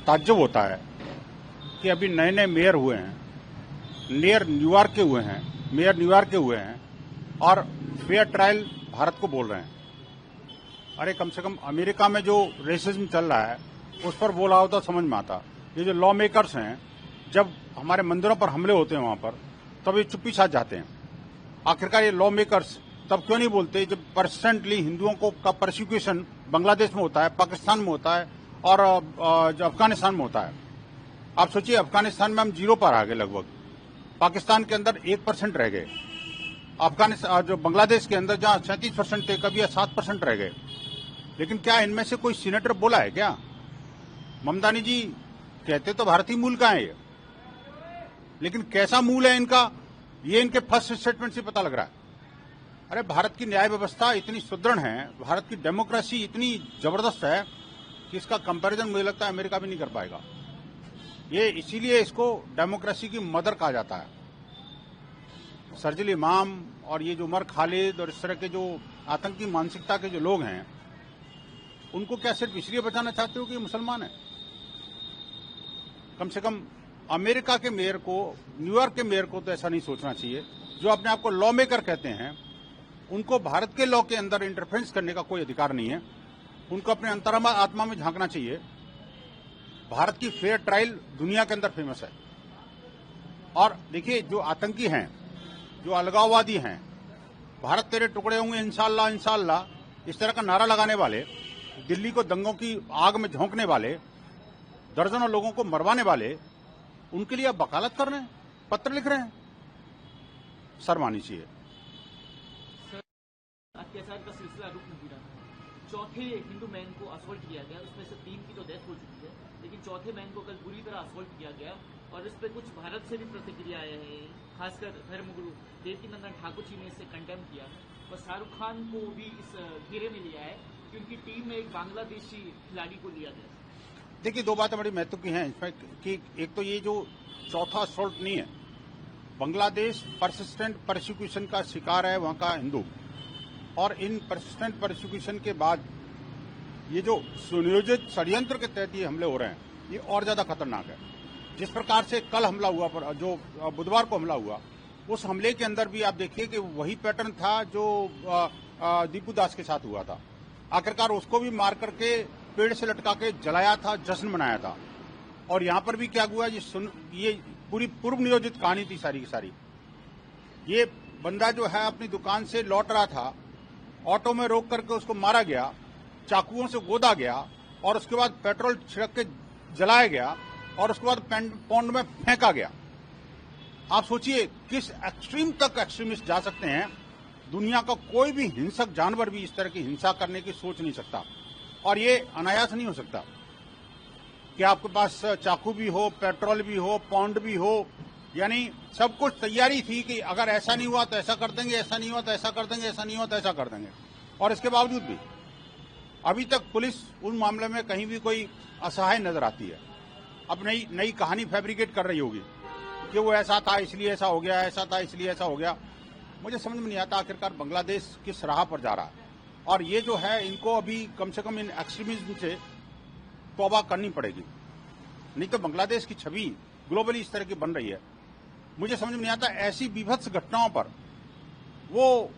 ताज्जुब होता है कि अभी नए नए मेयर हुए हैं, मेयर न्यूयॉर्क के हुए हैं और फेयर ट्रायल भारत को बोल रहे हैं। अरे कम से कम अमेरिका में जो रेसिज्म चल रहा है उस पर बोला होता समझ में आता। ये जो लॉ मेकर्स हैं, जब हमारे मंदिरों पर हमले होते हैं वहां पर, तब ये चुप्पी साथ जाते हैं। आखिरकार ये लॉ मेकर्स तब क्यों नहीं बोलते जब परसेंटली हिंदुओं को का परसिक्यूशन बांग्लादेश में होता है, पाकिस्तान में होता है और जो अफगानिस्तान में होता है। आप सोचिए, अफगानिस्तान में हम 0 पर आ गए लगभग, पाकिस्तान के अंदर 1% रह गए, अफगानिस्तान जो बांग्लादेश के अंदर जहां 37% थे कभी 7% रह गए। लेकिन क्या इनमें से कोई सीनेटर बोला है क्या? ममतानी जी कहते तो भारतीय मूल का है ये, लेकिन कैसा मूल है इनका, ये इनके फर्स्ट स्टेटमेंट से पता लग रहा है। अरे भारत की न्याय व्यवस्था इतनी सुदृढ़ है, भारत की डेमोक्रेसी इतनी जबरदस्त है कि इसका कंपैरिजन मुझे लगता है अमेरिका भी नहीं कर पाएगा। ये इसीलिए इसको डेमोक्रेसी की मदर कहा जाता है। शरजील इमाम और ये जो उमर खालिद और इस तरह के जो आतंकी मानसिकता के जो लोग हैं, उनको क्या सिर्फ इसलिए बचाना चाहते हो कि मुसलमान है? कम से कम अमेरिका के मेयर को, न्यूयॉर्क के मेयर को तो ऐसा नहीं सोचना चाहिए। जो अपने आप को लॉ मेकर कहते हैं, उनको भारत के लॉ के अंदर इंटरफेरेंस करने का कोई अधिकार नहीं है। उनको अपने अंतरात्मा आत्मा में झांकना चाहिए। भारत की फेयर ट्रायल दुनिया के अंदर फेमस है। और देखिए, जो आतंकी हैं, जो अलगाववादी हैं, भारत तेरे टुकड़े होंगे इंशाअल्लाह इंशाअल्लाह, इस तरह का नारा लगाने वाले, दिल्ली को दंगों की आग में झोंकने वाले, दर्जनों लोगों को मरवाने वाले, उनके लिए आप वकालत कर रहे हैं, पत्र लिख रहे हैं। शर्म आनी चाहिए। अत्याचार का सिलसिला रुक नहीं रहा है। चौथे हिंदू मैन को असॉल्ट किया गया, उसमें से 3 की तो डेथ हो चुकी है, लेकिन चौथे मैन को कल बुरी तरह असॉल्ट किया गया और इस पर कुछ भारत से भी प्रतिक्रिया आए हैं। खासकर धर्मगुरु देवकीनंदन ठाकुर जी ने इसे कंडेम किया और शाहरुख खान को भी इस घेरे में लिया है कि उनकी टीम में एक बांग्लादेशी खिलाड़ी को लिया गया। देखिए, 2 बातें बड़ी महत्व की हैं इसमें कि एक तो ये जो चौथा असॉल्ट नहीं है, बांग्लादेश परसिस्टेंट परसिक्यूशन का शिकार है वहां का हिंदू, और इन परसिस्टेंट परसिक्यूशन के बाद ये जो सुनियोजित षड्यंत्र के तहत ये हमले हो रहे हैं, ये और ज्यादा खतरनाक है। जिस प्रकार से कल हमला हुआ, पर जो बुधवार को हमला हुआ, उस हमले के अंदर भी आप देखिए कि वही पैटर्न था जो दीपू दास के साथ हुआ था। आखिरकार उसको भी मार करके पेड़ से लटका के जलाया था, जश्न मनाया था। और यहां पर भी क्या हुआ, ये पूरी पूर्व नियोजित कहानी थी सारी की सारी। ये बंदा जो है अपनी दुकान से लौट रहा था, ऑटो में रोक करके उसको मारा गया, चाकुओं से गोदा गया और उसके बाद पेट्रोल छिड़क के जलाया गया और उसके बाद पौंड में फेंका गया। आप सोचिए किस एक्सट्रीम तक एक्सट्रीमिस्ट जा सकते हैं। दुनिया का कोई भी हिंसक जानवर भी इस तरह की हिंसा करने की सोच नहीं सकता, और ये अनायास नहीं हो सकता कि आपके पास चाकू भी हो, पेट्रोल भी हो, पौंड भी हो, यानी सब कुछ तैयारी थी कि अगर ऐसा नहीं हुआ तो ऐसा कर देंगे, ऐसा नहीं हुआ तो ऐसा कर देंगे, ऐसा नहीं हुआ तो ऐसा कर देंगे। और इसके बावजूद भी अभी तक पुलिस उन मामले में कहीं भी कोई असहाय नजर आती है। अब नई कहानी फैब्रिकेट कर रही होगी कि वो ऐसा था इसलिए ऐसा हो गया, ऐसा था इसलिए ऐसा हो गया। मुझे समझ में नहीं आता आखिरकार बांग्लादेश किस राह पर जा रहा है। और ये जो है, इनको अभी कम से कम इन एक्सट्रीमिज्म से तौबा करनी पड़ेगी, नहीं तो बांग्लादेश की छवि ग्लोबली इस तरह की बन रही है। मुझे समझ में नहीं आता ऐसी बीभत्स घटनाओं पर वो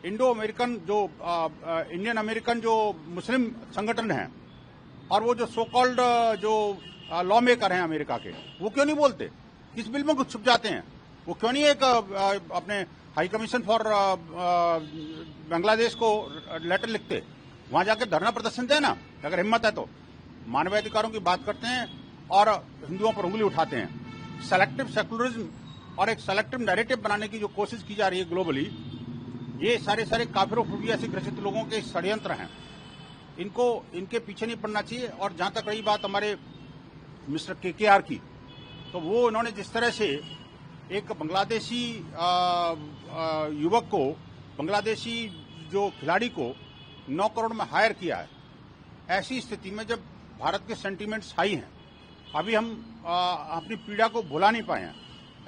इंडो अमेरिकन जो इंडियन अमेरिकन जो मुस्लिम संगठन हैं और वो जो सो कॉल्ड जो लॉ मेकर हैं अमेरिका के, वो क्यों नहीं बोलते? किस बिल में कुछ छुप जाते हैं? वो क्यों नहीं एक अपने हाई कमीशन फॉर बांग्लादेश को लेटर लिखते, वहां जाकर धरना प्रदर्शन दें ना, अगर हिम्मत है तो। मानवाधिकारों की बात करते हैं और हिंदुओं पर उंगली उठाते हैं। सेलेक्टिव सेकुलरिज्म और एक सेलेक्टिव नैरेटिव बनाने की जो कोशिश की जा रही है ग्लोबली, ये सारे काफिरोफोबिया से ग्रसित लोगों के षड्यंत्र हैं। इनके पीछे नहीं पड़ना चाहिए। और जहां तक रही बात हमारे मिस्टर KKR की, तो वो इन्होंने जिस तरह से एक बांग्लादेशी युवक को, बांग्लादेशी जो खिलाड़ी को 9 करोड़ में हायर किया है, ऐसी स्थिति में जब भारत के सेंटीमेंट्स हाई हैं, अभी हम अपनी पीड़ा को भुला नहीं पाए हैं,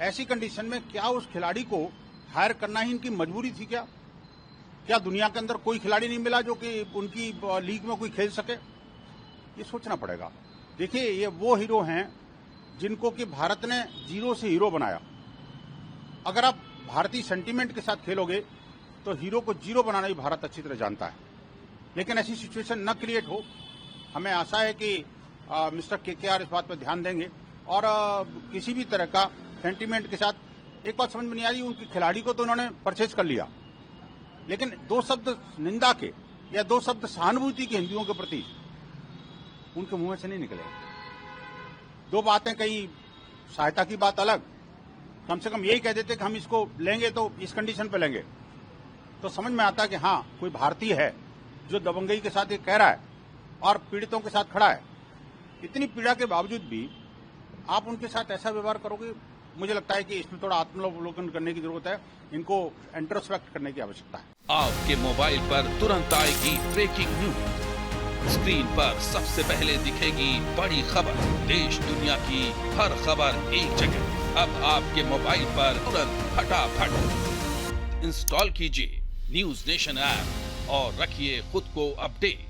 ऐसी कंडीशन में क्या उस खिलाड़ी को हायर करना ही इनकी मजबूरी थी? क्या दुनिया के अंदर कोई खिलाड़ी नहीं मिला जो कि उनकी लीग में कोई खेल सके? ये सोचना पड़ेगा। देखिए, ये वो हीरो हैं जिनको कि भारत ने जीरो से हीरो बनाया। अगर आप भारतीय सेंटीमेंट के साथ खेलोगे तो हीरो को जीरो बनाना भी भारत अच्छी तरह जानता है, लेकिन ऐसी सिचुएशन न क्रिएट हो। हमें आशा है कि मिस्टर केकेआर इस बात पर ध्यान देंगे और किसी भी तरह का सेंटीमेंट के साथ। एक बात समझ में नहीं आ रही, उनके खिलाड़ी को तो उन्होंने परचेज कर लिया, लेकिन दो शब्द निंदा के या दो शब्द सहानुभूति के हिंदुओं के प्रति उनके मुंह से नहीं निकले। दो बातें कही, सहायता की बात अलग, कम से कम यही कह देते कि हम इसको लेंगे तो इस कंडीशन पे लेंगे, तो समझ में आता है कि हाँ, कोई भारतीय है जो दबंगई के साथ ये कह रहा है और पीड़ितों के साथ खड़ा है। इतनी पीड़ा के बावजूद भी आप उनके साथ ऐसा व्यवहार करोगे, मुझे लगता है कि इसमें थोड़ा आत्मावलोकन करने की जरूरत है, इनको इंट्रोस्पेक्ट करने की आवश्यकता है। आपके मोबाइल पर तुरंत आएगी ब्रेकिंग न्यूज, स्क्रीन पर सबसे पहले दिखेगी बड़ी खबर, देश दुनिया की हर खबर एक जगह। अब आपके मोबाइल पर तुरंत फटाफट इंस्टॉल कीजिए न्यूज नेशन ऐप और रखिए खुद को अपडेट।